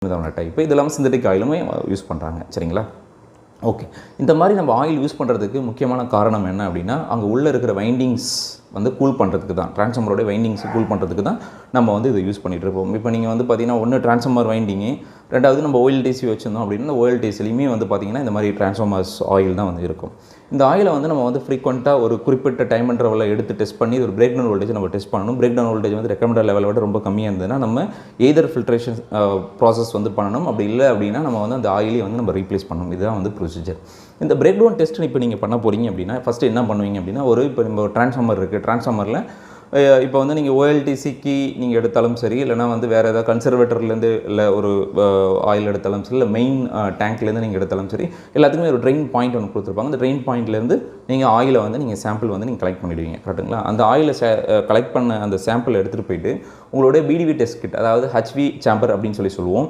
விதமான டைப்பு. இது இல்லாமல் சிந்தட்டிக் ஆயிலுமே யூஸ் பண்ணுறாங்க. சரிங்களா? ஓகே. இந்த மாதிரி நம்ம ஆயில் யூஸ் பண்ணுறதுக்கு முக்கியமான காரணம் என்ன அப்படின்னா, அங்கே உள்ளே இருக்கிற வைண்டிங்ஸ் வந்து கூல் பண்ணுறதுக்கு தான், டிரான்ஸ்ஃபார்மரோட வைண்டிங்ஸ் கூல் பண்ணுறதுக்கு தான் நம்ம வந்து இதை யூஸ் பண்ணிகிட்டு இருப்போம். இப்போ நீங்கள் வந்து பார்த்தீங்கன்னா, ஒன்று டிரான்ஸ்ஃபார்மர் வைண்டிங்கு, ரெண்டாவது நம்ம ஓஎல்டிசி வச்சுருந்தோம் அப்படின்னா, இந்த ஓஎல்டிசிலையுமே வந்து பார்த்திங்கன்னா இந்த மாதிரி டிரான்ஸ்ஃபார்மர்ஸ் ஆயில் தான் வந்து இருக்கும். இந்த ஆயிலை வந்து நம்ம வந்து ஃப்ரீக்வெண்ட்டாக ஒரு குறிப்பிட்ட டைம் இன்டர்வலில் எடுத்து டெஸ்ட் பண்ணி ஒரு பிரேக் டவுன் வோல்டேஜ் நம்ம டெஸ்ட் பண்ணணும். பிரேக் டவுன் வோல்டேஜ் வந்து ரெக்கமெண்டட் லெவலை விட ரொம்ப கம்மியாக இருந்ததுன்னா நம்ம எய்தர் ஃபில்ட்ரேஷன் ப்ராசஸ் வந்து பண்ணணும். அப்படி இல்லை அப்படின்னா நம்ம வந்து அந்த ஆயிலையும் வந்து நம்ம ரீப்ளேஸ் பண்ணணும். இதுதான் வந்து ப்ரொசீஜர். இந்த பிரேக் டவுன் டெஸ்ட் இப்போ நீங்கள் பண்ண போகிறீங்க அப்படின்னா, ஃபஸ்ட்டு என்ன பண்ணுவீங்க அப்படின்னா, இப்போ நம்ம டிரான்ஸ்ஃபார்மர் இருக்குது. டிரான்ஸ்ஃபார்மரில் இப்போ வந்து நீங்கள் ஓஎல்டிசிக்கு நீங்கள் எடுத்தாலும் சரி, இல்லைனா வந்து வேறு ஏதாவது கன்சர்வேட்டர்லேருந்து இல்லை ஒரு ஆயில் எடுத்தாலும் சரி, இல்லை மெயின் டேங்க்லேருந்து நீங்கள் எடுத்தாலும் சரி, எல்லாத்துக்குமே ஒரு ட்ரெயின் பாயிண்ட் ஒன்று கொடுத்துருப்பாங்க. அந்த ட்ரெயின் பாயிண்ட்லேருந்து நீங்கள் ஆயிலை வந்து நீங்கள் சாம்பிள் வந்து நீங்கள் கலெக்ட் பண்ணிவிடுவீங்க. கரெக்டுங்களா? அந்த ஆயிலை கலெக்ட் பண்ண அந்த சாம்பிள் எடுத்துகிட்டு போயிட்டு உங்களுடைய பிடிவி டெஸ்ட் கிட், அதாவது ஹச்வி சேம்பர் அப்படின்னு சொல்லுவோம்.